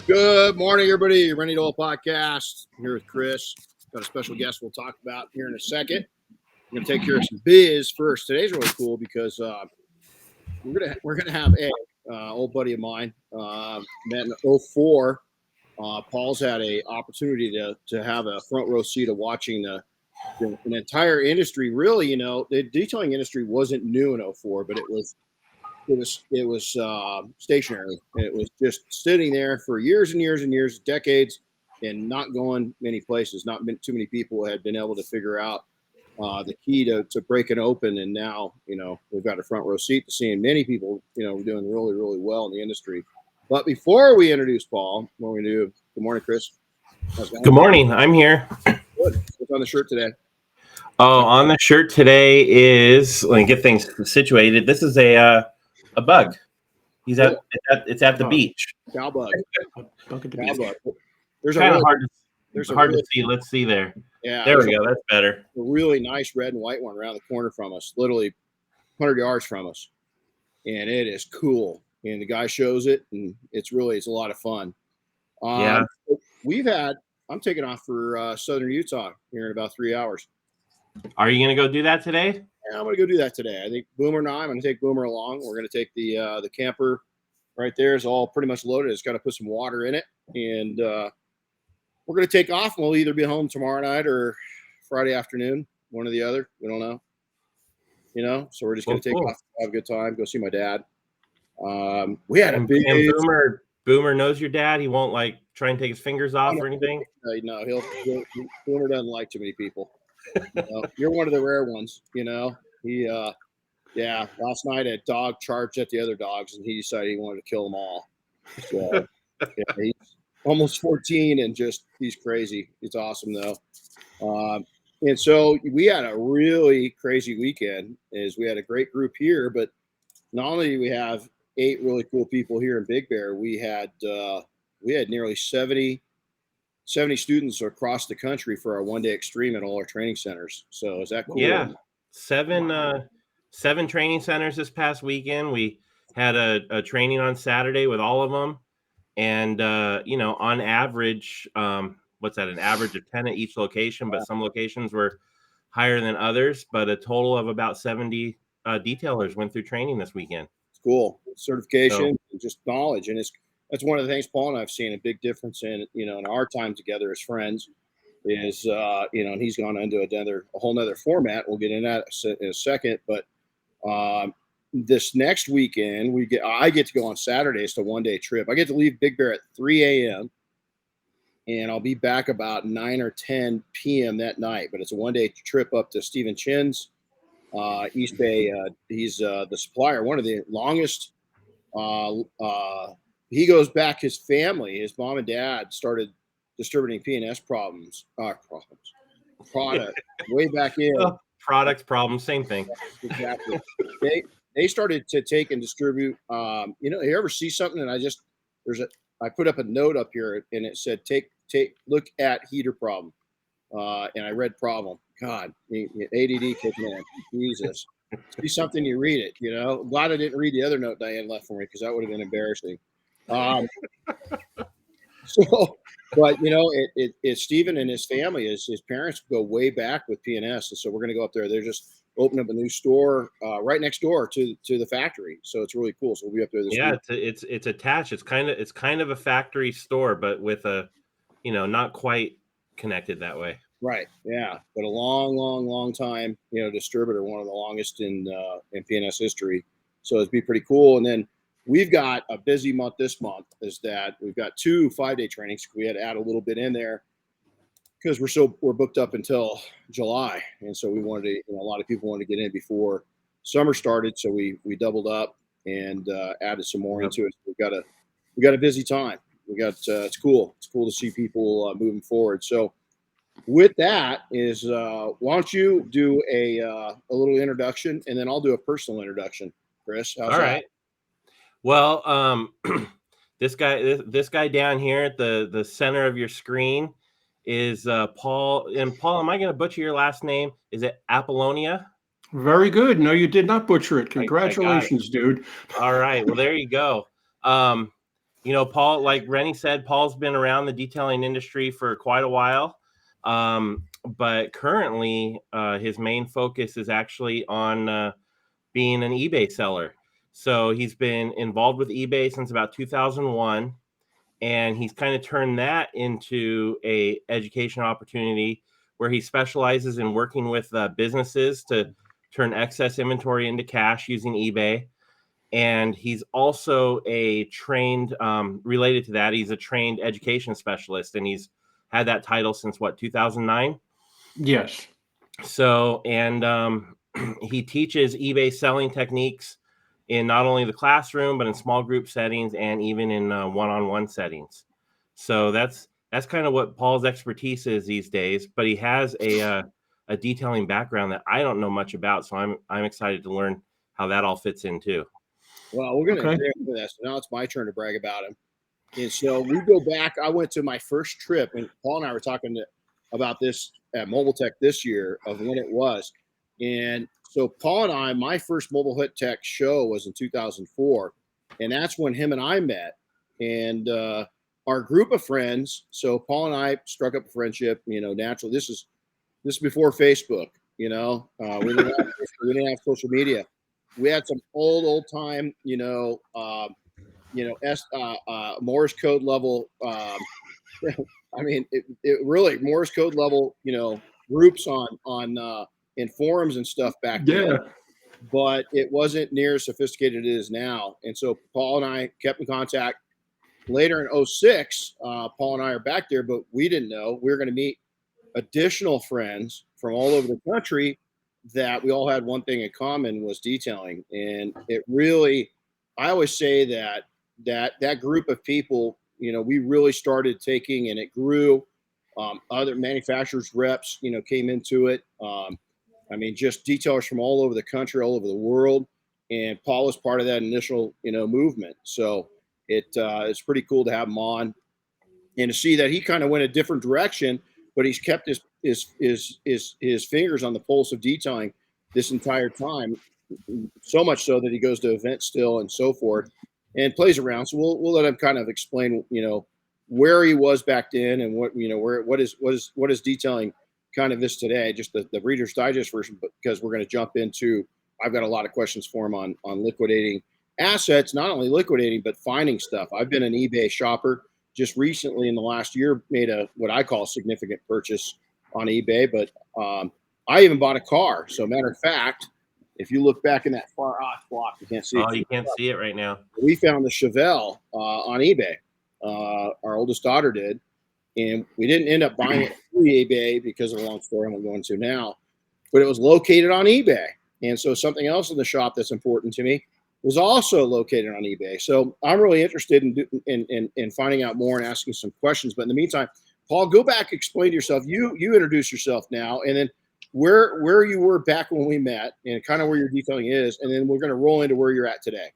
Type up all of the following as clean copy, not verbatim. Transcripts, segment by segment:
Good morning, everybody. Renny Doyle podcast. I'm here with Chris. Got a special guest we'll talk about here in a second. I'm going to take care of some biz first. Today's really cool because we're gonna have a old buddy of mine met in 04. Paul's had a opportunity to have a front row seat of watching an entire industry. Really, the detailing industry wasn't new in 04, but it was stationary. It was just sitting there for years and years and years, decades, and not going many places. Not too many people had been able to figure out the key to break it open. And now, we've got a front row seat to seeing many people, doing really, really well in the industry. But before we introduce Paul, what we do, good morning, Chris. Good morning. I'm here. Good. What's on the shirt today? Oh, on the shirt today is, let me get things situated. This is a bug. It's at the beach. Cow bug. There's kind of hard to see. Let's see there. Yeah. There we go. That's better. A really nice red and white one around the corner from us, literally 100 yards from us. And it is cool. And the guy shows it, and it's a lot of fun. Yeah. I'm taking off for Southern Utah here in about 3 hours. Are you going to go do that today? Yeah, I'm going to go do that today. I think Boomer and I'm going to take Boomer along. We're going to take the camper right there. Is all pretty much loaded. It's got to put some water in it. And we're going to take off. We'll either be home tomorrow night or Friday afternoon, one or the other. We don't know. So we're just going to take off, have a good time, go see my dad. We had a big Boomer knows your dad. He won't try and take his fingers off or anything. No, Boomer doesn't like too many people. You're one of the rare ones. He last night a dog charged at the other dogs and he decided he wanted to kill them all. So he's almost 14 and he's crazy. It's awesome though. And so we had a really crazy weekend. We had a great group here, but not only do we have 8 really cool people here in Big Bear, we had nearly 70 students across the country for our one-day extreme at all our training centers. So is that cool? Yeah, 7 training centers this past weekend. We had a training on Saturday with all of them, and on average, what's that? An average of 10 at each location, but some locations were higher than others. But a total of about 70 detailers went through training this weekend. It's cool certification, and just knowledge, and that's one of the things Paul and I've seen a big difference in, in our time together as friends is, and he's gone into a whole nother format. We'll get in that in a second, but this next weekend I get to go on Saturday. It's a one-day trip. I get to leave Big Bear at 3 a.m. and I'll be back about 9 or 10 p.m. that night, but it's a one-day trip up to Stephen Chin's East Bay. He's the supplier, one of the longest, he goes back, his mom and dad started distributing P&S product way back in. Product problem, same thing. Exactly. They started to take and distribute. You ever see something and I put up a note up here and it said, look at heater problem. And I read problem. God, ADD kicking in. Jesus. See something, you read it, I'm glad I didn't read the other note Diane left for me because that would have been embarrassing. But it's Stephen and his family. His parents go way back with P&S, and so we're going to go up there. They're just opening up a new store right next door to the factory, so it's really cool. So we'll be up there this week. It's attached. It's kind of a factory store, but with a not quite connected that way. Right. Yeah, but a long time distributor, one of the longest in P&S history. So it'd be pretty cool. And then we've got a busy month this month. Is that we've got 2 5-day trainings. We had to add a little bit in there because we're booked up until July, and so we wanted to. A lot of people wanted to get in before summer started, so we doubled up and added some more into it. We got a busy time. It's cool. It's cool to see people moving forward. So with that is why don't you do a little introduction, and then I'll do a personal introduction. Chris, how's all that? Right. Well, this guy down here at the center of your screen is Paul. And Paul, am I going to butcher your last name? Is it Apollonia? Very good. No, you did not butcher it. Congratulations, dude. All right. Well, there you go. Paul, like Renny said, Paul's been around the detailing industry for quite a while. But currently his main focus is actually on being an eBay seller. So he's been involved with eBay since about 2001, and he's kind of turned that into a education opportunity where he specializes in working with businesses to turn excess inventory into cash using eBay. And he's also a trained, related to that, he's a trained education specialist, and he's had that title since 2009? Yes. So, and he teaches eBay selling techniques in not only the classroom, but in small group settings and even in one-on-one settings. So that's kind of what Paul's expertise is these days. But he has a detailing background that I don't know much about, so I'm excited to learn how that all fits in too. Well, we're going to get into that. So now it's my turn to brag about him. And so we go back. I went to my first trip, and Paul and I were talking about this at Mobile Tech this year of when it was. And so Paul and I, my first Mobile Hut Tech show was in 2004. And that's when him and I met. And our group of friends, so Paul and I struck up a friendship, naturally. This is before Facebook, we didn't have social media. We had some old time, Morse code level. I mean, it really Morse code level, groups on in forums and stuff back then. But it wasn't near as sophisticated as it is now. And so Paul and I kept in contact. Later in 2006, Paul and I are back there, but we didn't know we were going to meet additional friends from all over the country that we all had one thing in common, was detailing. And it really, I always say that group of people, we really started taking, and it grew. Other manufacturers, reps, came into it. Just detailers from all over the country, all over the world. And Paul was part of that initial, movement. So it's pretty cool to have him on and to see that he kind of went a different direction, but he's kept his fingers on the pulse of detailing this entire time, so much so that he goes to events still and so forth and plays around. So we'll let him kind of explain, where he was back then and what is detailing kind of is today, just the Reader's Digest version, because we're going to jump into, I've got a lot of questions for him on liquidating assets, not only liquidating, but finding stuff. I've been an eBay shopper. Just recently in the last year made what I call a significant purchase on eBay, but I even bought a car. So matter of fact, if you look back in that far off block, you can't see it. Oh, you can't see it right now. We found the Chevelle on eBay. Our oldest daughter did. And we didn't end up buying it through eBay because of a long story I'm going to go into now, but it was located on eBay. And so something else in the shop that's important to me was also located on eBay. So I'm really interested in finding out more and asking some questions. But in the meantime, Paul, go back, explain to yourself. You introduce yourself now, and then where you were back when we met, and kind of where your detailing is, and then we're going to roll into where you're at today.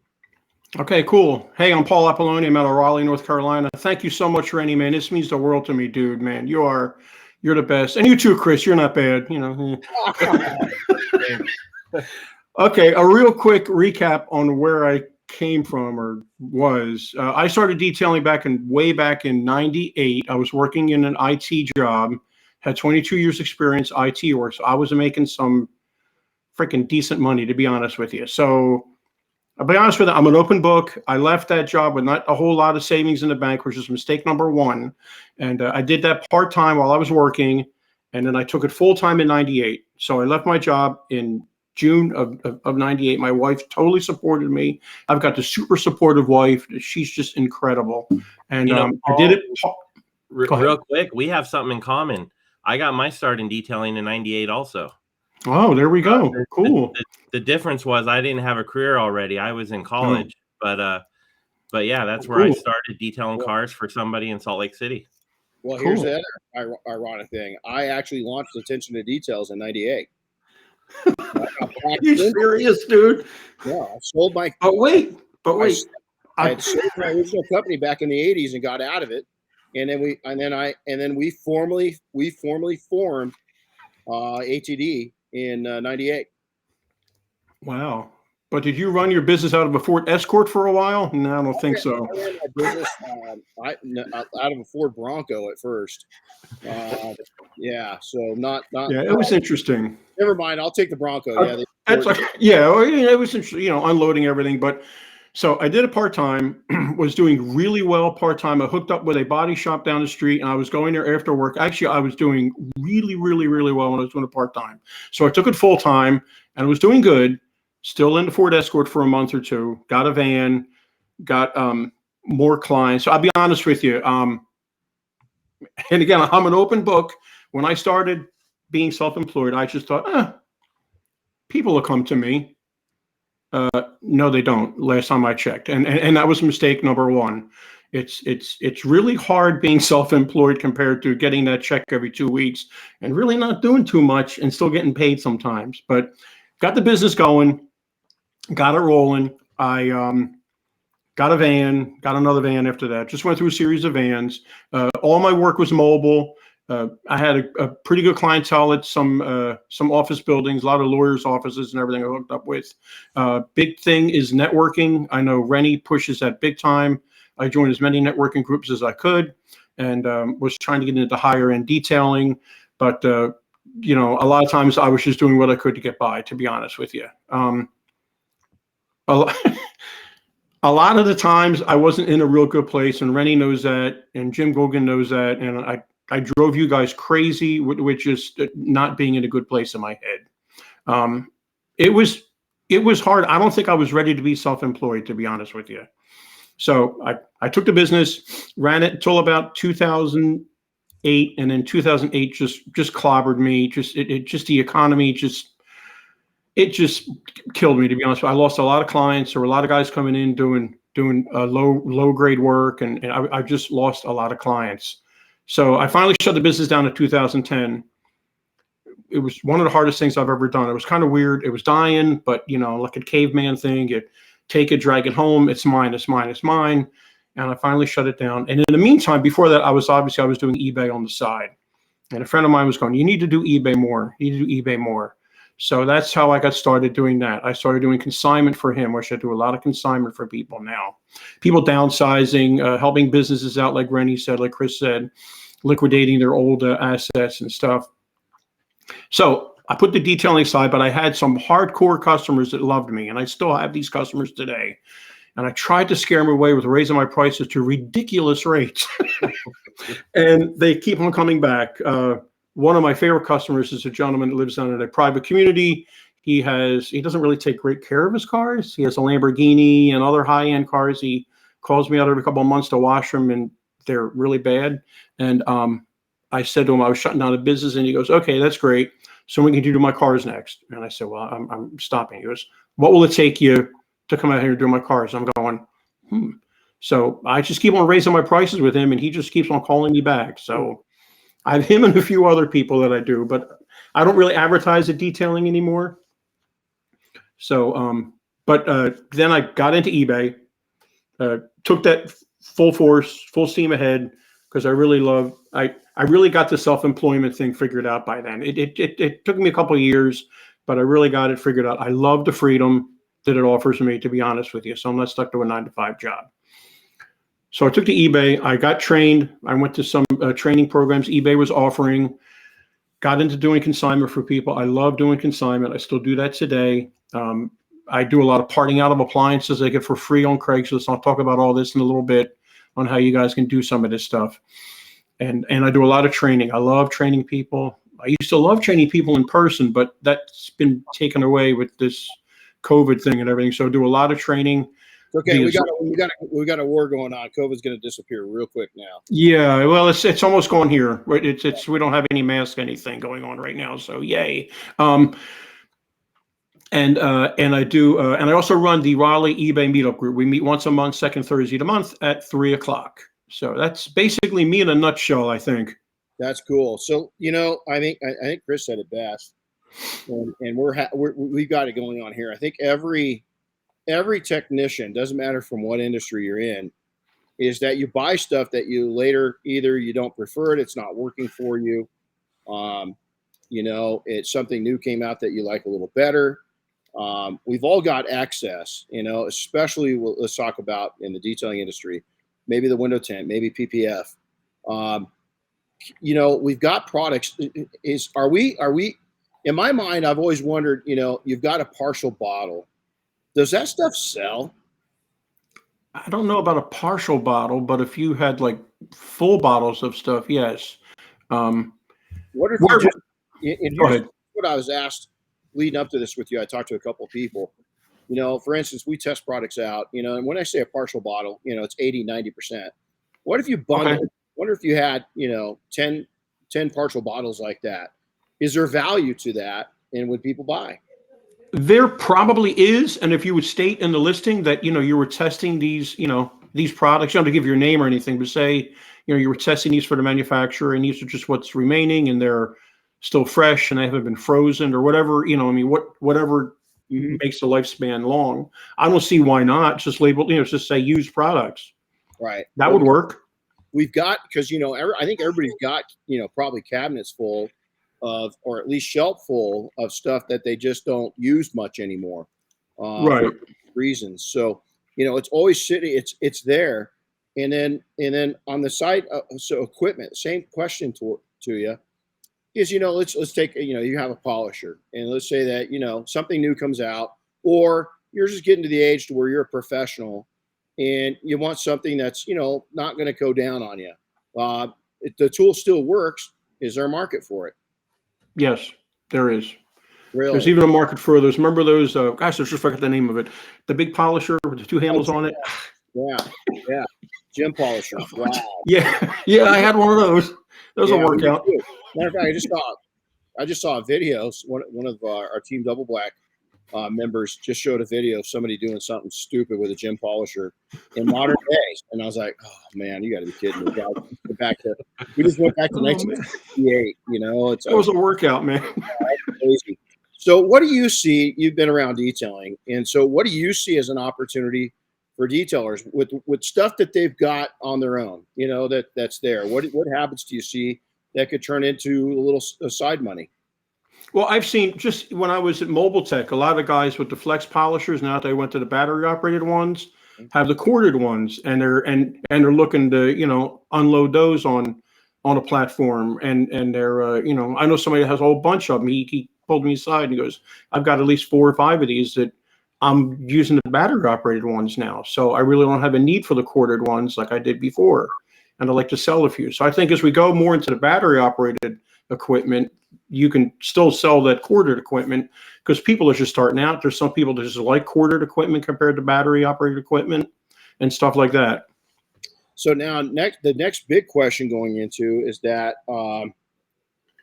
Okay, cool. Hey, I'm Paul Apollonia. I'm out of Raleigh, North Carolina. Thank you so much, Renny, man. This means the world to me, dude, man. You're the best. And you too, Chris. You're not bad, Okay, a real quick recap on where I came from or was. I started detailing way back in 98. I was working in an IT job, had 22 years experience, IT work. So I was making some freaking decent money, to be honest with you. So I'll be honest with you, I'm an open book. I left that job with not a whole lot of savings in the bank, which is mistake number one. And I did that part-time while I was working, and then I took it full-time in 98. So I left my job in June of 98. My wife totally supported me. I've got the super supportive wife. She's just incredible. And Paul, I did it. Real quick, we have something in common. I got my start in detailing in 98 also. Oh, there we go. Cool. The difference was I didn't have a career already. I was in college, but yeah, that's where I started detailing cars for somebody in Salt Lake City. Well, here's the other ironic thing. I actually launched Attention to Details in 98. Are you serious, dude? Yeah, I sold my. But wait. I had sold my original company back in the 80s and got out of it, and then we formally formed ATD in 98. Wow. But did you run your business out of a Ford Escort for a while? No, I don't think so. I ran my business out of a Ford Bronco at first. Yeah, so not. Yeah, it was interesting. Never mind. I'll take the Bronco. Yeah, That's like, yeah, it was interesting, unloading everything. But so I did it part-time, was doing really well part-time. I hooked up with a body shop down the street and I was going there after work. Actually, I was doing really, really, really well when I was doing it part-time. So I took it full-time and I was doing good, still in the Ford Escort for a month or two, got a van, got more clients. So I'll be honest with you. And again, I'm an open book. When I started being self-employed, I just thought, people will come to me. No, they don't. Last time I checked, and that was mistake number one. It's really hard being self-employed compared to getting that check every 2 weeks and really not doing too much and still getting paid sometimes. But got the business going, got it rolling. I got a van, got another van after that. Just went through a series of vans. All my work was mobile. I had a pretty good clientele at some office buildings, a lot of lawyers' offices and everything I hooked up with. Big thing is networking. I know Renny pushes that big time. I joined as many networking groups as I could and was trying to get into higher end detailing. But, a lot of times I was just doing what I could to get by, to be honest with you. A lot of the times I wasn't in a real good place, and Renny knows that, and Jim Gogan knows that, and I drove you guys crazy with just not being in a good place in my head. It was hard. I don't think I was ready to be self-employed, to be honest with you. So I took the business, ran it until about 2008, and then 2008 just clobbered me. Just the economy it just killed me, to be honest. I lost a lot of clients. There were a lot of guys coming in doing low grade work, and I just lost a lot of clients. So I finally shut the business down in 2010. It was one of the hardest things I've ever done. It was kind of weird. It was dying, but like a caveman thing. You take it, drag it home. It's mine. It's mine. It's mine. And I finally shut it down. And in the meantime, before that, I was doing eBay on the side. And a friend of mine was going, "You need to do eBay more. You need to do eBay more." So that's how I got started doing that. I started doing consignment for him, which I do a lot of consignment for people now. People downsizing, helping businesses out, like Renny said, like Chris said, liquidating their old assets and stuff. So I put the detailing aside, but I had some hardcore customers that loved me, and I still have these customers today. And I tried to scare them away with raising my prices to ridiculous rates. And they keep on coming back. One of my favorite customers is a gentleman that lives down in a private community. He doesn't really take great care of his cars. He has a Lamborghini and other high-end cars. He calls me out every couple of months to wash them, and they're really bad. And I said to him I was shutting down the business, and he goes, "Okay, that's great. So when can you do my cars next?" And I said, "Well, I'm stopping." He goes, "What will it take you to come out here and do my cars?" I'm going, So I just keep on raising my prices with him, and he just keeps on calling me back. So I have him and a few other people that I do, but I don't really advertise the detailing anymore. So, but then I got into eBay, took that full force, full steam ahead, because I really got the self-employment thing figured out by then. It took me a couple of years, but I really got it figured out. I love the freedom that it offers me, to be honest with you. So I'm not stuck to a 9-to-5 job. So I took to eBay. I got trained. I went to some training programs eBay was offering. Got into doing consignment for people. I love doing consignment. I still do that today. I do a lot of parting out of appliances I get for free on Craigslist. I'll talk about all this in a little bit on how you guys can do some of this stuff. And I do a lot of training. I love training people. I used to love training people in person, but that's been taken away with this COVID thing and everything. So I do a lot of training. Okay, we got a war going on. COVID's going to disappear real quick now. Yeah, well, it's almost gone here. It's we don't have any mask anything going on right now, so yay. And I do and I also run the Raleigh eBay Meetup group. We meet once a month, second Thursday of the month at 3:00. So that's basically me in a nutshell, I think. That's cool. So I think Chris said it best, and we've got it going on here. I think every technician, doesn't matter from what industry you're in, is that you buy stuff that you later either you don't prefer it, it's not working for you, it's something new came out that you like a little better, We've all got access, especially let's talk about in the detailing industry, maybe the window tint, maybe PPF. We've got products. Are we, in my mind, I've always wondered, you've got a partial bottle. Does that stuff sell? I don't know about a partial bottle, but if you had like full bottles of stuff, yes. What if Where- you just, and Go here's ahead. what I was asked leading up to this with you. I talked to a couple of people. For instance, we test products out, and when I say a partial bottle, it's 80, 90%. What if you bundle? Okay. Wonder if you had, 10 partial bottles like that. Is there value to that? And would people buy? There probably is, and if you would state in the listing that you were testing these these products, you don't have to give your name or anything, but say you were testing these for the manufacturer, and these are just what's remaining, and they're still fresh, and they haven't been frozen or whatever. Whatever makes the lifespan long. I don't see why not. Just label, just say used products. Right. That would work. We've got, because I think everybody's got probably cabinets full of, or at least shelf full of stuff that they just don't use much anymore, Right. for reasons. So it's always sitting, it's there, and then on the side, so equipment. Same question to you is let's take you have a polisher, and let's say that something new comes out, or you're just getting to the age to where you're a professional and you want something that's not going to go down on you. The tool still works. Is there a market for it? Yes, there is. Really? There's even a market for those. Remember those? Gosh, I just forgot the name of it. The big polisher with the two handles on it. Yeah. Gem polisher. Wow. Yeah. I had one of those. Those will work out. Matter of fact, I just saw a video. One of our Team Double Black members just showed a video of somebody doing something stupid with a gem polisher in modern days, and I was like, "Oh man, you got to be kidding me!" We just went back to 1968. It was a workout, man. Crazy. So, what do you see? You've been around detailing, and so what do you see as an opportunity for detailers with stuff that they've got on their own? That's there. What habits do you see that could turn into a little side money? Well, I've seen, just when I was at Mobile Tech, a lot of guys with the flex polishers, now that they went to the battery operated ones, have the corded ones, and they're looking to unload those on a platform, and they're I know somebody that has a whole bunch of them. He pulled me aside and he goes, "I've got at least 4 or 5 of these that I'm using the battery operated ones now, so I really don't have a need for the corded ones like I did before, and I'd like to sell a few." So I think as we go more into the battery operated equipment, you can still sell that corded equipment, because people are just starting out. There's some people that just like corded equipment compared to battery operated equipment and stuff like that. So now the next big question going into is that, a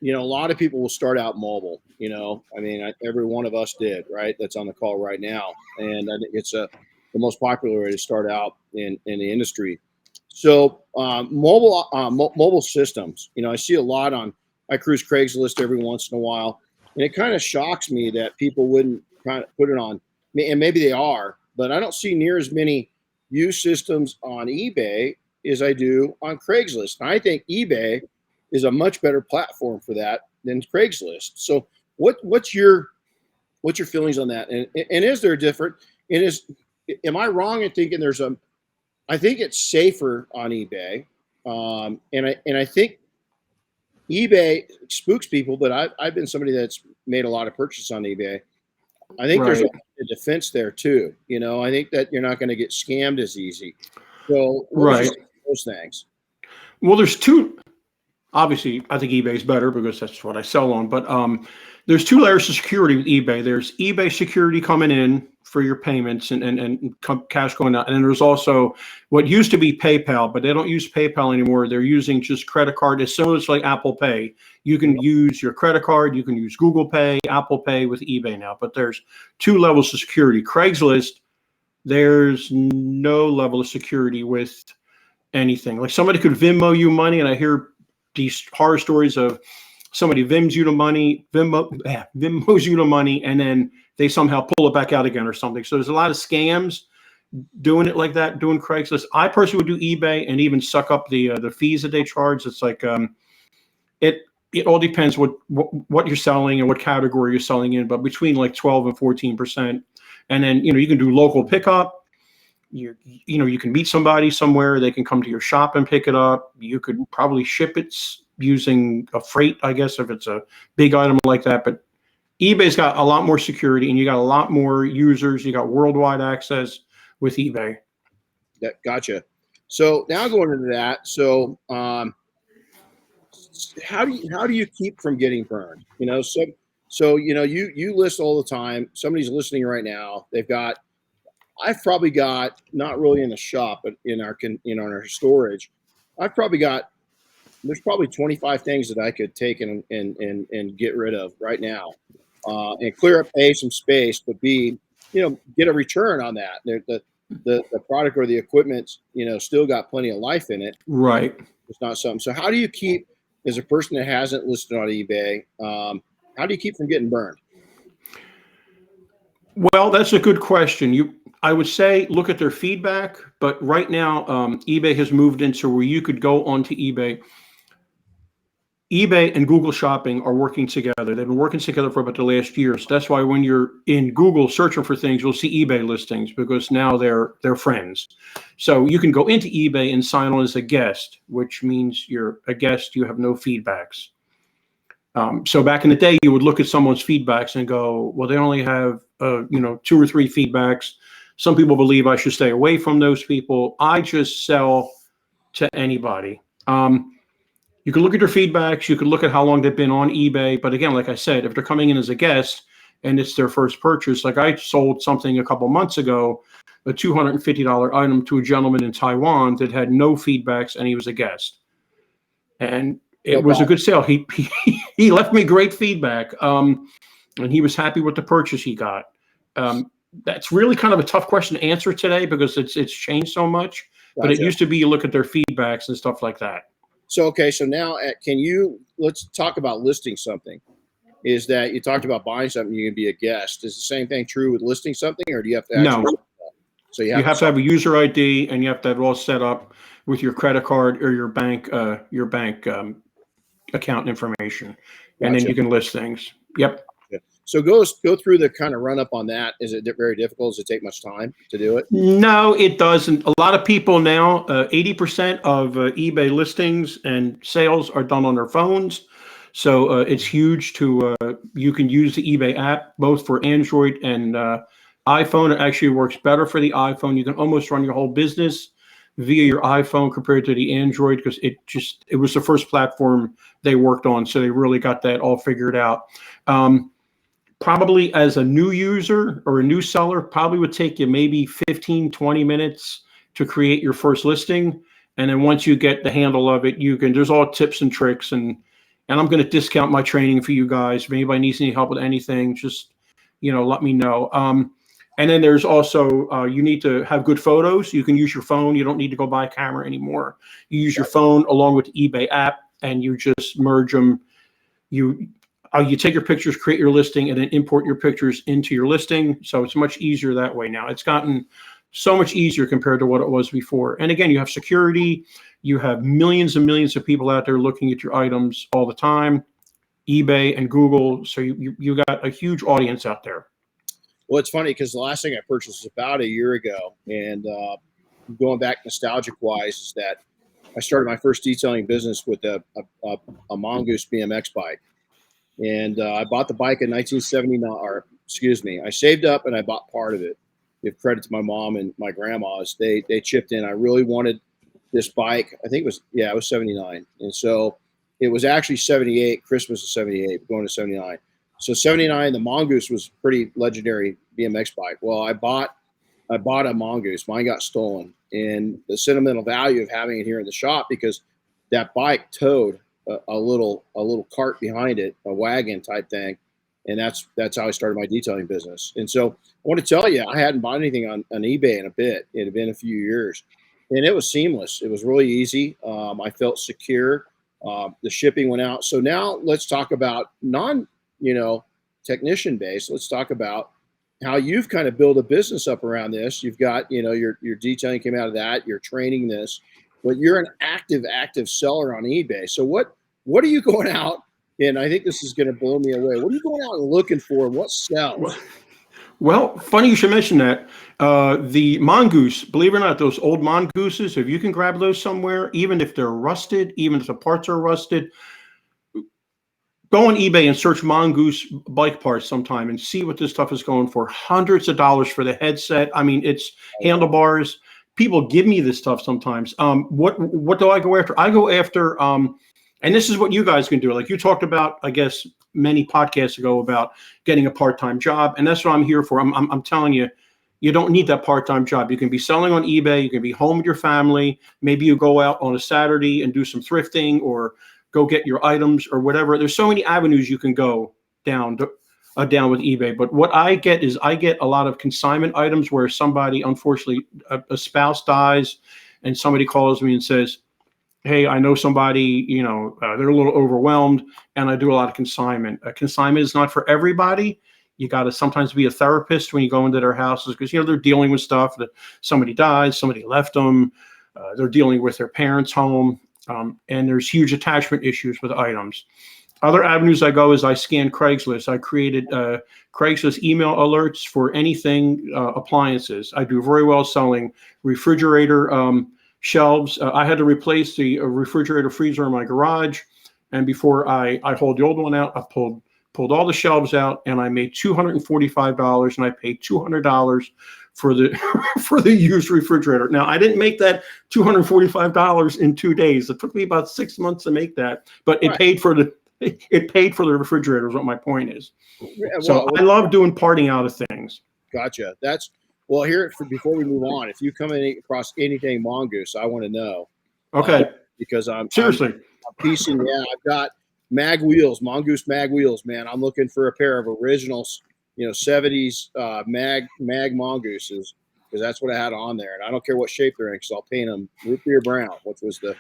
lot of people will start out mobile, every one of us did, right? That's on the call right now. And I think it's the most popular way to start out in the industry. So mobile systems, I see a lot I cruise Craigslist every once in a while, and it kind of shocks me that people wouldn't kind of put it on, and maybe they are, but I don't see near as many used systems on eBay as I do on Craigslist. And I think eBay is a much better platform for that than Craigslist. So what's your feelings on that? And is there a different? Am I wrong in thinking I think it's safer on eBay, and I think eBay spooks people, but I've been somebody that's made a lot of purchases on eBay. I think there's a defense there too. I think that you're not going to get scammed as easy. So those things. Well, there's two. Obviously, I think eBay is better because that's what I sell on. But there's 2 layers of security with eBay. There's eBay security coming in for your payments and cash going out. And then there's also what used to be PayPal, but they don't use PayPal anymore. They're using just credit card. It's similar to like Apple Pay. You can use your credit card. You can use Google Pay, Apple Pay with eBay now. But there's 2 levels of security. Craigslist, there's no level of security with anything. Like somebody could Venmo you money, and I hear these horror stories of somebody Venmos you the money, and then they somehow pull it back out again or something. So there's a lot of scams doing it like that, doing Craigslist. I personally would do eBay and even suck up the fees that they charge. It's like it all depends what you're selling and what category you're selling in, but between like 12 and 14%. And then, you can do local pickup. You can meet somebody somewhere. They can come to your shop and pick it up. You could probably ship it using a freight, I guess, if it's a big item like that. But eBay's got a lot more security, and you got a lot more users. You got worldwide access with eBay. Yeah, gotcha. So now going into that, so how do you keep from getting burned? So you list all the time. Somebody's listening right now. I've probably got, not really in the shop, but in our storage, there's probably 25 things that I could take and get rid of right now, and clear up some space, but get a return on that. The product or the equipment, still got plenty of life in it. Right. It's not something. So how do you keep, as a person that hasn't listed on eBay, how do you keep from getting burned? Well, that's a good question. I would say look at their feedback, but right now eBay has moved into where you could go onto eBay. eBay and Google Shopping are working together. They've been working together for about the last year. So that's why when you're in Google searching for things, you'll see eBay listings, because now they're friends. So you can go into eBay and sign on as a guest, which means you're a guest. You have no feedbacks. So back in the day, you would look at someone's feedbacks and go, well, they only have 2 or 3 feedbacks. Some people believe I should stay away from those people. I just sell to anybody. You can look at their feedbacks. You can look at how long they've been on eBay. But again, like I said, if they're coming in as a guest and it's their first purchase, like I sold something a couple months ago, a $250 item to a gentleman in Taiwan that had no feedbacks, and he was a guest. And it was a good sale. He left me great feedback, and he was happy with the purchase he got. That's really kind of a tough question to answer today because it's changed so much. Gotcha. But it used to be you look at their feedbacks and stuff like that. So, okay, so now let's talk about listing something. Is that you talked about buying something, you can be a guest. Is the same thing true with listing something, or do you have to actually? No. So you have to have a user ID, and you have to have it all set up with your credit card or your bank account information, and then you can list things. Yep. So go through the kind of run up on that. Is it very difficult? Does it take much time to do it? No, it doesn't. A lot of people now, 80% of eBay listings and sales are done on their phones. So it's huge you can use the eBay app both for Android and iPhone. It actually works better for the iPhone. You can almost run your whole business via your iPhone compared to the Android, because it was the first platform they worked on. So they really got that all figured out. Probably as a new user or a new seller, probably would take you maybe 15, 20 minutes to create your first listing. And then once you get the handle of it, there's all tips and tricks. And I'm going to discount my training for you guys. If anybody needs any help with anything, just, let me know. And then there's also, you need to have good photos. You can use your phone. You don't need to go buy a camera anymore. You use your phone along with the eBay app, and you just merge them. You take your pictures, create your listing, and then import your pictures into your listing. So it's much easier that way now. It's gotten so much easier compared to what it was before. And again, you have security. You have millions and millions of people out there looking at your items all the time, eBay and Google. So you got a huge audience out there. Well, it's funny because the last thing I purchased was about a year ago. And going back nostalgic-wise is that I started my first detailing business with a Mongoose BMX bike. And I bought the bike in 1979, I saved up and I bought part of it. Give credit to my mom and my grandmas. They chipped in. I really wanted this bike. I think it was 79. And so it was actually 78, Christmas of 78, going to 79. So 79, the Mongoose was a pretty legendary BMX bike. Well, I bought a Mongoose. Mine got stolen. And the sentimental value of having it here in the shop, because that bike towed a little cart behind it, a wagon type thing, and that's how I started my detailing business. And so I want to tell you, I hadn't bought anything on eBay in a bit. It had been a few years, and it was seamless. It was really easy. I felt secure. The shipping went out. So now let's talk about technician based. Let's talk about how you've kind of built a business up around this. You've got your detailing came out of that. You're training this. But you're an active seller on eBay. So what are you going out and I think this is going to blow me away. What are you going out and looking for? What sells? Well, funny you should mention that. The Mongoose, believe it or not, those old Mongooses, if you can grab those somewhere, even if they're rusted, even if the parts are rusted, go on eBay and search Mongoose bike parts sometime and see what this stuff is going for. Hundreds of dollars for the headset. I mean, it's handlebars. People give me this stuff sometimes. What do I go after? I go after, and this is what you guys can do. Like you talked about, I guess, many podcasts ago about getting a part-time job. And that's what I'm here for. I'm telling you, you don't need that part-time job. You can be selling on eBay. You can be home with your family. Maybe you go out on a Saturday and do some thrifting or go get your items or whatever. There's so many avenues you can go down with eBay. But what I get is I get a lot of consignment items where somebody, unfortunately, a spouse dies and somebody calls me and says, hey, I know somebody, they're a little overwhelmed, and I do a lot of consignment. Consignment is not for everybody. You got to sometimes be a therapist when you go into their houses because, they're dealing with stuff that somebody died, somebody left them, they're dealing with their parents' home, and there's huge attachment issues with items. Other avenues I go is I scan Craigslist. I created Craigslist email alerts for anything appliances. I do very well selling refrigerator shelves. I had to replace the refrigerator freezer in my garage, and before I hauled the old one out, I pulled all the shelves out, and I made $245, and I paid $200 for the used refrigerator. Now, I didn't make that $245 in 2 days. It took me about 6 months to make that, but it paid for the refrigerator is what my point is. So I love doing parting out of things. Gotcha. Well, here, before we move on, if you come across anything Mongoose, I want to know. Okay. Because I'm seriously piecing. Yeah, I've got mag wheels, Mongoose mag wheels, man. I'm looking for a pair of originals, 70s mag Mongooses, because that's what I had on there. And I don't care what shape they're in, because I'll paint them root beer brown, which was the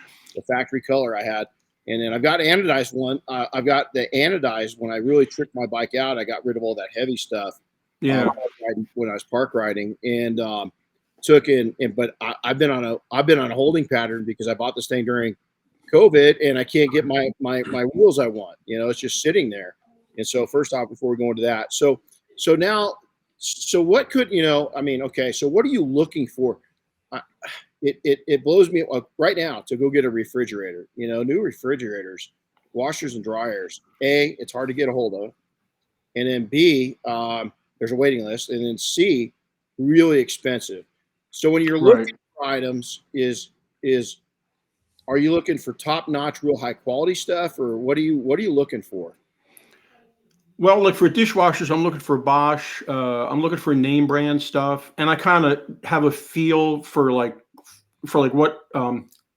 factory color I had. And then I've got anodized one. I've got the anodized when I really tricked my bike out. I got rid of all that heavy stuff. Yeah. When I was park riding, and but I've been on a holding pattern because I bought this thing during COVID, and I can't get my wheels I want. It's just sitting there. And so first off, before we go into that, so what could okay, so what are you looking for? It blows me up right now to go get a refrigerator. New refrigerators, washers and dryers. A, it's hard to get a hold of, and then B, there's a waiting list, and then C, really expensive. So when you're looking for items, are you looking for top-notch, real high-quality stuff, or what are you looking for? Well, like for dishwashers, I'm looking for Bosch. I'm looking for name brand stuff, and I kind of have a feel for what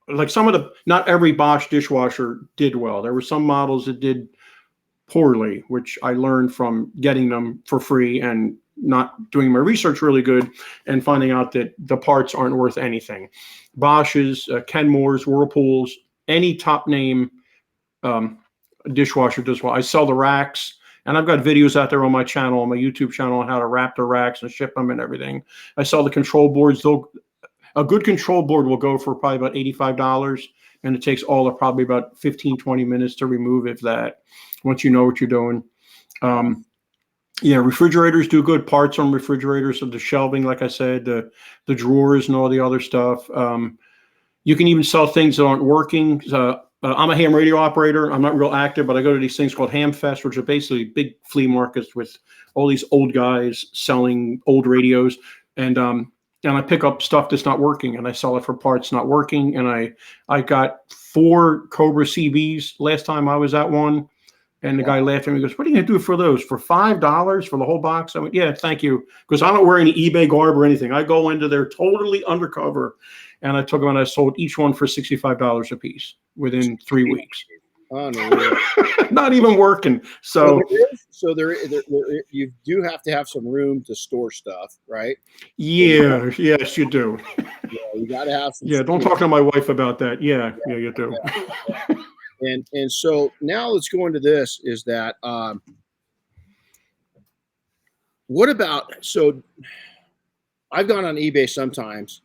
like some of the, not every Bosch dishwasher did well. There were some models that did poorly, which I learned from getting them for free and not doing my research really good and finding out that the parts aren't worth anything. Bosch's, Kenmore's, Whirlpool's, any top name dishwasher does well. I sell the racks, and I've got videos out there on my channel, on my YouTube channel, on how to wrap the racks and ship them and everything. I sell the control boards. A good control board will go for probably about $85, and it takes probably about 15, 20 minutes to remove, if that, once you know what you're doing. Refrigerators do good. Parts on refrigerators, so the shelving, like I said, the drawers and all the other stuff. You can even sell things that aren't working. I'm a ham radio operator. I'm not real active, but I go to these things called Ham Fest, which are basically big flea markets with all these old guys selling old radios. And I pick up stuff that's not working, and I sell it for parts not working. And I got 4 Cobra CBs last time I was at one. And the guy laughed at me. He goes, "What are you going to do for those? For $5 for the whole box?" I went, "Yeah, thank you." Because I don't wear any eBay garb or anything. I go into there totally undercover. And I took them and I sold each one for $65 a piece within 3 weeks. Oh, no. Not even working. So you do have to have some room to store stuff, right? Yeah, yes, you do. Yeah, you got to have some. Yeah, don't talk to my wife about that. Yeah, you do. Yeah. And so now let's go into this, is that what about, so I've gone on eBay sometimes,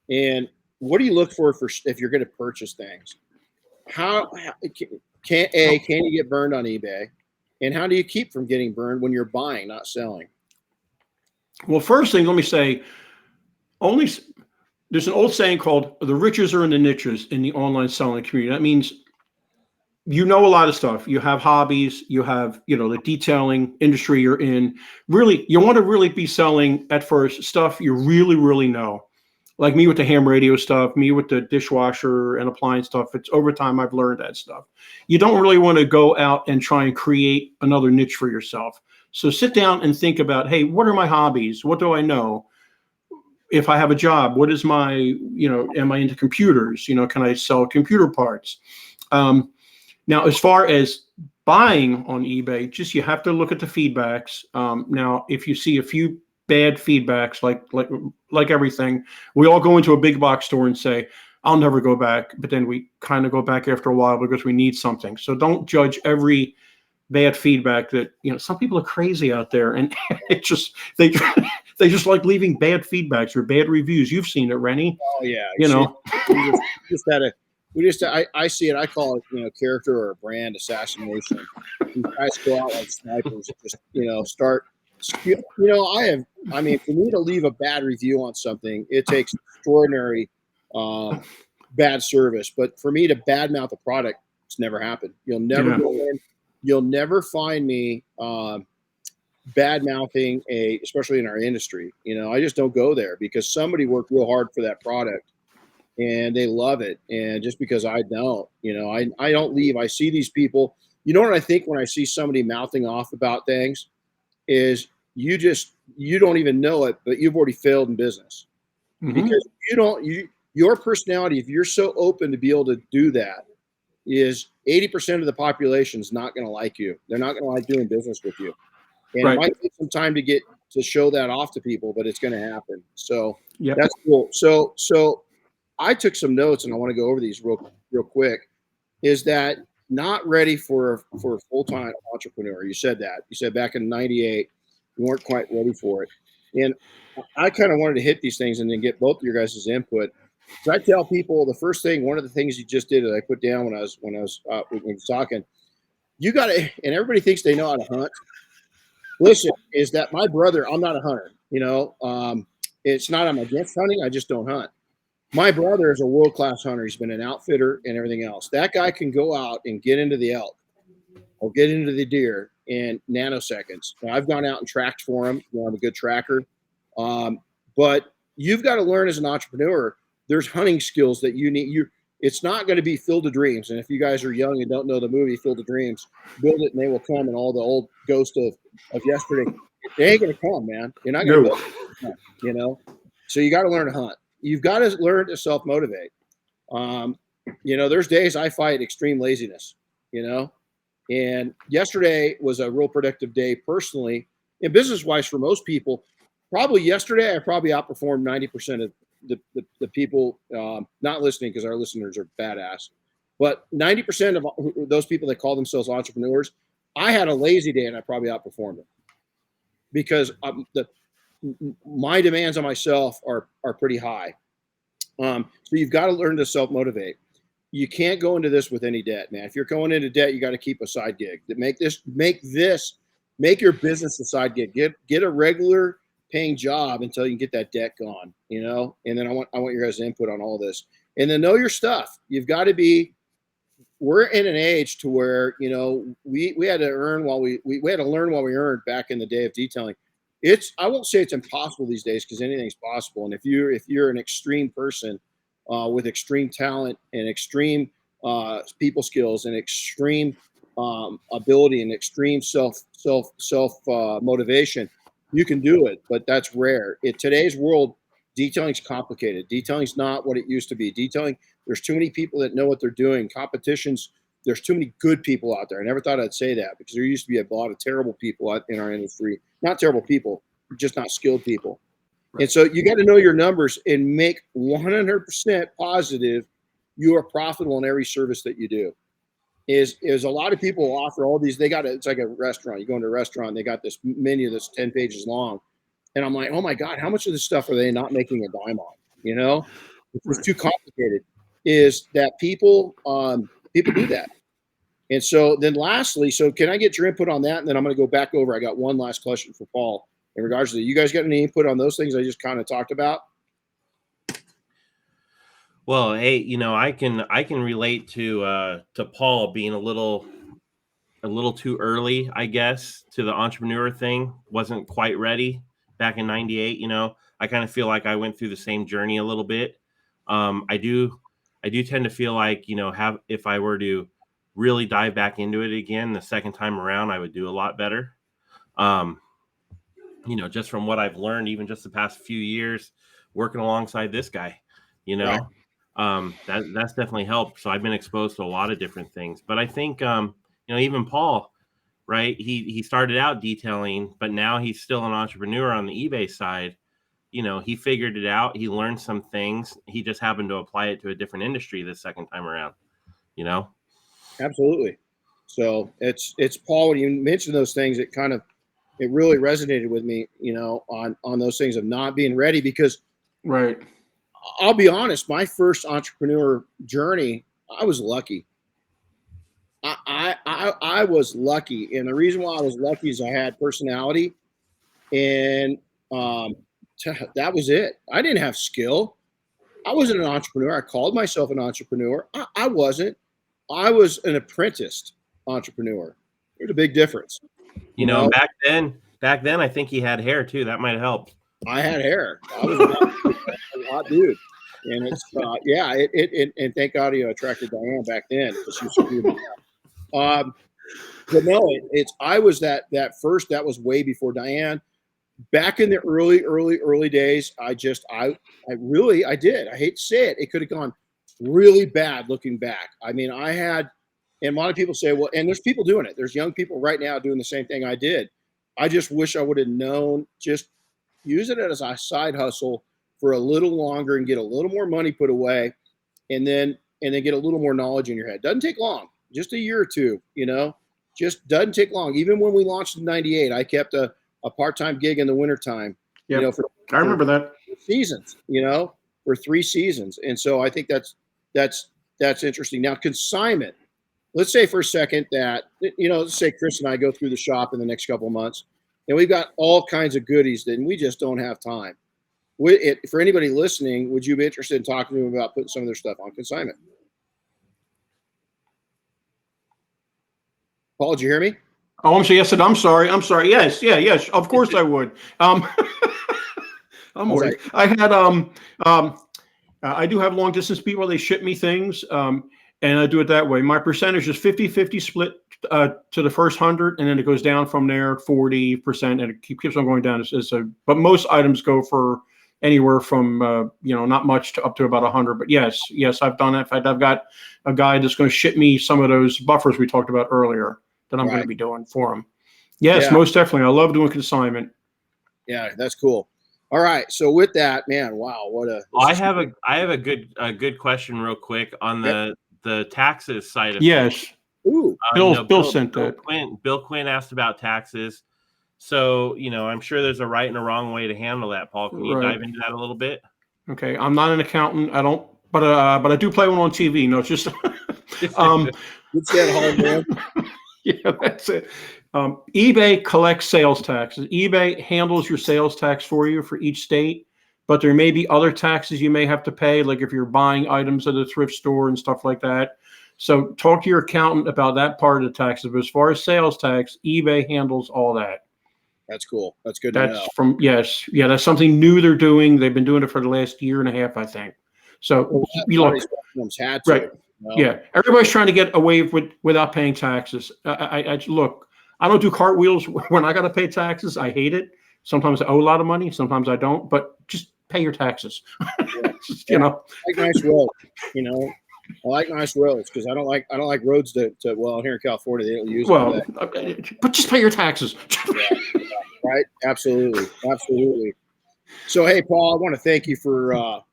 and what do you look for if you're going to purchase things? How Can you get burned on eBay? And how do you keep from getting burned when you're buying, not selling? Well, first thing, let me say, there's an old saying called "the riches are in the niches" in the online selling community. That means you know a lot of stuff. You have hobbies. You have, the detailing industry you're in. Really, you want to really be selling at first stuff you really, really know. Like me with the ham radio stuff, me with the dishwasher and appliance stuff. It's over time I've learned that stuff. You don't really want to go out and try and create another niche for yourself. So sit down and think about, hey, what are my hobbies? What do I know? If I have a job, what is my, am I into computers? Can I sell computer parts? Now, as far as buying on eBay, you have to look at the feedbacks. Now, if you see a few bad feedbacks, like everything, we all go into a big box store and say, I'll never go back. But then we kind of go back after a while because we need something. So don't judge every bad feedback that, some people are crazy out there, and they just like leaving bad feedbacks or bad reviews. You've seen it, Renny. Oh yeah. I see it. I call it, character or brand assassination. These guys go out like snipers, just, start. For me to leave a bad review on something, it takes extraordinary bad service. But for me to badmouth a product, it's never happened. You'll never go in. You'll never find me bad mouthing especially in our industry. I just don't go there because somebody worked real hard for that product and they love it. And just because I don't, I don't leave. I see these people. You know what I think when I see somebody mouthing off about things is you don't even know it, but you've already failed in business because your personality, if you're so open to be able to do that, is 80% of the population is not going to like you. They're not going to like doing business with you. And It might take some time to show that off to people, but it's going to happen. So that's cool. So I took some notes and I want to go over these real quick. Is that not ready for a full-time entrepreneur? You said that. You said back in '98, you weren't quite ready for it. And I kind of wanted to hit these things and then get both of your guys' input. So I tell people one of the things you just did that I put down when I was talking, you got to, and everybody thinks they know how to hunt. Listen, is that my brother? I'm not a hunter. It's not I'm against hunting. I just don't hunt. My brother is a world-class hunter. He's been an outfitter and everything else. That guy can go out and get into the elk or get into the deer in nanoseconds. Now, I've gone out and tracked for him. I'm a good tracker. But you've got to learn as an entrepreneur. There's hunting skills that you need. It's not going to be Field of Dreams. And if you guys are young and don't know the movie Field of Dreams, build it and they will come. And all the old ghosts of yesterday, they ain't going to come, man. You're not going to build it, So you got to learn to hunt. You've got to learn to self-motivate. There's days I fight extreme laziness, and yesterday was a real productive day personally and business-wise for most people. Probably yesterday, I probably outperformed 90% of the people not listening because our listeners are badass. But 90% of those people that call themselves entrepreneurs, I had a lazy day and I probably outperformed them because my demands on myself are pretty high. So you've got to learn to self-motivate. You can't go into this with any debt, man. If you're going into debt, you got to keep a side gig. Make your business a side gig. Get a regular paying job until you can get that debt gone, and then I want your guys' input on all this. And then know your stuff. You've got to be, we're in an age to where, we had to earn while we had to learn while we earned back in the day of detailing. I won't say it's impossible these days because anything's possible. And if you're an extreme person with extreme talent and extreme people skills and extreme ability and extreme self motivation, you can do it, but that's rare. In today's world, detailing's complicated. Detailing's not what it used to be. Detailing, there's too many people that know what they're doing. Competitions, there's too many good people out there. I never thought I'd say that because there used to be a lot of terrible people in our industry. Not terrible people, just not skilled people. Right. And so you got to know your numbers and make 100% positive you are profitable in every service that you do. Is a lot of people offer all these, it's like a restaurant. You go into a restaurant, they got this menu that's 10 pages long. And I'm like, oh my God, how much of this stuff are they not making a dime on? It's too complicated. Is that people do that. And so then lastly, so can I get your input on that? And then I'm going to go back over. I got one last question for Paul in regards to that. You guys got any input on those things I just kind of talked about? Well, hey, I can relate to Paul being a little too early, I guess, to the entrepreneur thing. Wasn't quite ready back in '98. I kind of feel like I went through the same journey a little bit. I do tend to feel like, if I were to really dive back into it again the second time around, I would do a lot better. Just from what I've learned, even just the past few years working alongside this guy, Right. That's definitely helped. So I've been exposed to a lot of different things, but I think, even Paul, right. He started out detailing, but now he's still an entrepreneur on the eBay side. He figured it out. He learned some things. He just happened to apply it to a different industry this second time around, Absolutely. So it's Paul, when you mentioned those things, it really resonated with me, on those things of not being ready, because Right. I'll be honest, my first entrepreneur journey, I was lucky. I was lucky. And the reason why I was lucky is I had personality, and that was it. I didn't have skill. I wasn't an entrepreneur. I called myself an entrepreneur. I wasn't. I was an apprenticed entrepreneur. There's a big difference. Back then, I think he had hair too. That might have helped. I had hair. I was a hot dude. And it's, and thank God you attracted Diane back then, because she was screwed me up. But no, I was that first, that was way before Diane. Back in the early days, I did. I hate to say it. It could have gone really bad looking back. I mean, and a lot of people say, well, and there's people doing it. There's young people right now doing the same thing I did. I just wish I would have known, just use it as a side hustle for a little longer and get a little more money put away, and then get a little more knowledge in your head. Doesn't take long, just a year or two, just doesn't take long. Even when we launched in '98, I kept a part-time gig in the wintertime, Yep. I remember that. Seasons, for 3 seasons. And so I think that's interesting. Now, consignment, let's say for a second that, let's say Chris and I go through the shop in the next couple of months, and we've got all kinds of goodies that we just don't have time. For anybody listening, would you be interested in talking to them about putting some of their stuff on consignment? Paul, did you hear me? Oh, I'm sorry. Yes. Yeah. Yes. Of course I would. I'm worried. I had, I do have long distance people. They ship me things. And I do it that way. My percentage is 50-50 split to the first 100, and then it goes down from there 40%, and it keeps on going down. But most items go for anywhere from not much to up to about 100. But yes, I've done that. In fact, I've got a guy that's going to ship me some of those buffers we talked about earlier that I'm going to be doing for him. Yes, most definitely. I love doing consignment. Yeah, that's cool. All right. So with that, man, wow, I have a good question real quick on the taxes side of things. Yes. Ooh. Bill sent that. Bill Quinn asked about taxes. So, I'm sure there's a right and a wrong way to handle that. Paul, can you dive into that a little bit? Okay. I'm not an accountant. I don't, but I do play one on TV. No, it's just, Good said, home, man. Yeah, that's it. eBay collects sales taxes. eBay handles your sales tax for you for each state, but there may be other taxes you may have to pay, like if you're buying items at a thrift store and stuff like that. So talk to your accountant about that part of the taxes. But as far as sales tax, eBay handles all that. That's cool. That's good to know. That's something new they're doing. They've been doing it for the last year and a half, I think. So you look, right. Yeah, everybody's trying to get away without paying taxes. I look, I don't do cartwheels when I got to pay taxes. I hate it. Sometimes I owe a lot of money. Sometimes I don't. But just pay your taxes. I like nice roads. I like nice roads because I don't like roads that here in California they don't use. Well, but just pay your taxes. Right. Absolutely. So hey, Paul, I want to thank you for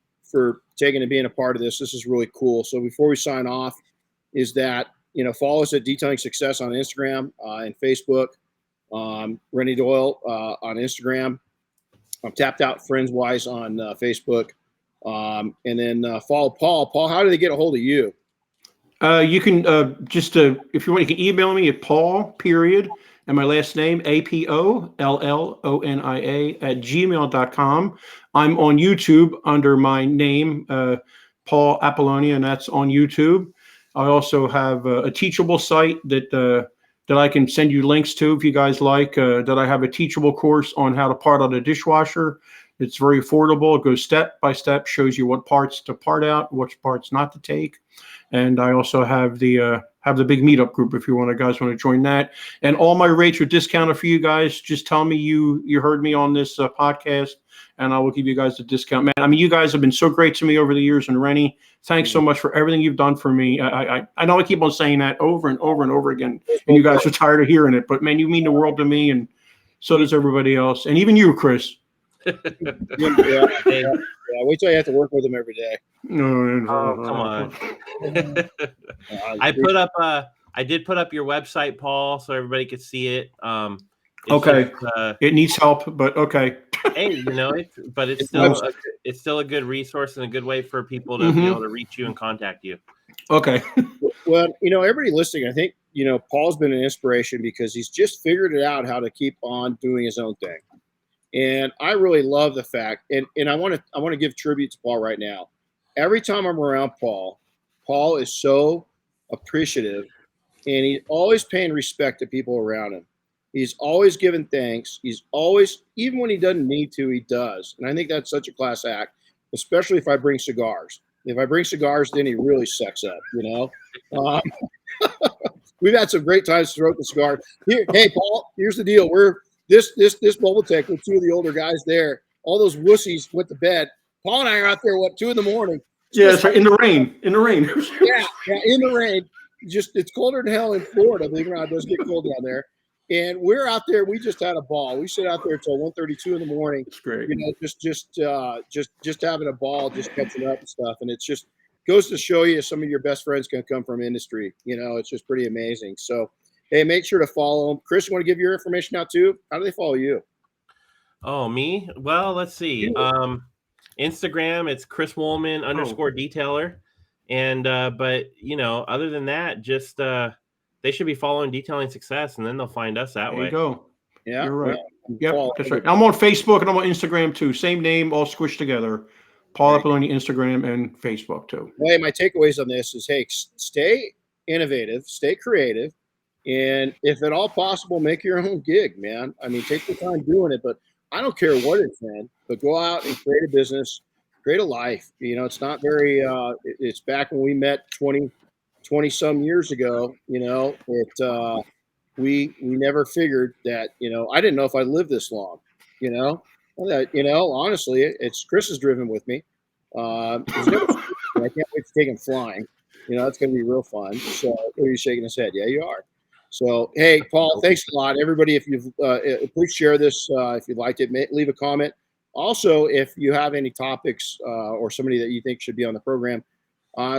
taking and being a part of this. This is really cool. So before we sign off, is that, follow us at Detailing Success on Instagram and Facebook, Renny Doyle on Instagram. I'm Tapped Out Friends Wise on Facebook. And then follow Paul. Paul, how do they get a hold of you? You can just if you want, you can email me at Paul and my last name APOLLONIA @gmail.com. I'm on YouTube under my name, Paul Apollonia, and that's on YouTube. I also have a teachable site that I can send you links to if you guys like. That I have a teachable course on how to part out a dishwasher. It's very affordable. It goes step by step, shows you what parts to part out, which parts not to take. And I also have the big meetup group if you guys want to join that. And all my rates are discounted for you guys. Just tell me you heard me on this podcast, and I will give you guys a discount. Man, I mean, you guys have been so great to me over the years. And Renny, thanks so much for everything you've done for me. I know I keep on saying that over and over and over again, and you guys are tired of hearing it. But man, you mean the world to me, and so does everybody else, and even you, Chris. Yeah, wait till you have to work with him every day. Oh, come on. I did put up your website, Paul, so everybody could see it. Okay. It needs help, but okay. Hey, it's still a good resource and a good way for people to be able to reach you and contact you. Okay. Well, everybody listening, I think, Paul's been an inspiration because he's just figured it out how to keep on doing his own thing. And I really love the fact, and I want to give tribute to Paul right now. Every time I'm around Paul is so appreciative, and he's always paying respect to people around him. He's always giving thanks. He's always, even when he doesn't need to, he does. And I think that's such a class act, especially if I bring cigars. If I bring cigars, then he really sucks up, We've had some great times to smoke the cigar. Here, hey, Paul, here's the deal. This bubble tech with two of the older guys there, all those wussies went to bed. Paul and I are out there, 2 a.m. Yeah, that's right. In the rain. yeah, in the rain. It's colder than hell in Florida. Believe it or not, it does get cold down there. And we're out there. We just had a ball. We sit out there until 1:32 in the morning. That's great. Just having a ball, just catching up and stuff. And it's just goes to show you some of your best friends can come from industry. It's just pretty amazing. So, hey, make sure to follow him. Chris, you want to give your information out too? How do they follow you? Oh, me? Well, let's see. Instagram, it's Chris Woolman _detailer. And, but, other than that, just they should be following Detailing Success, and then they'll find us that way. There you go. Yeah. You're right. Yep, that's right. I'm on Facebook and I'm on Instagram too. Same name, all squished together. Paul Apollonia, Instagram and Facebook too. Hey, my takeaways on this is, hey, stay innovative, stay creative. And if at all possible, make your own gig, man. I mean, take the time doing it, but I don't care what it's in, but go out and create a business, create a life. It's not very, it's back when we met 20 some years ago, we never figured that, I didn't know if I'd live this long, honestly, it's Chris is driven with me. I can't wait to take him flying. It's going to be real fun. So he's shaking his head. Yeah, you are. So, hey, Paul, thanks a lot. Everybody, if you've please share this if you liked it, leave a comment. Also, if you have any topics or somebody that you think should be on the program,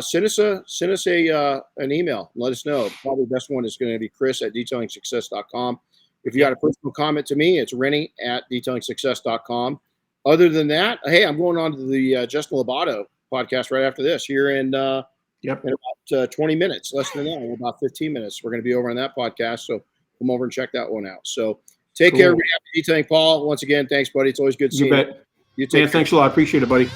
send us an email. Let us know. Probably the best one is going to be Chris@detailingsuccess.com. If you got a personal comment to me, it's Renny@detailingsuccess.com. Other than that, hey, I'm going on to the Justin Lobato podcast right after this here in about 20 minutes, less than that, in about 15 minutes. We're going to be over on that podcast, so come over and check that one out. So take care, everybody. Happy detailing, Paul. Once again, thanks, buddy. It's always good seeing you. You bet. Thanks a lot. I appreciate it, buddy.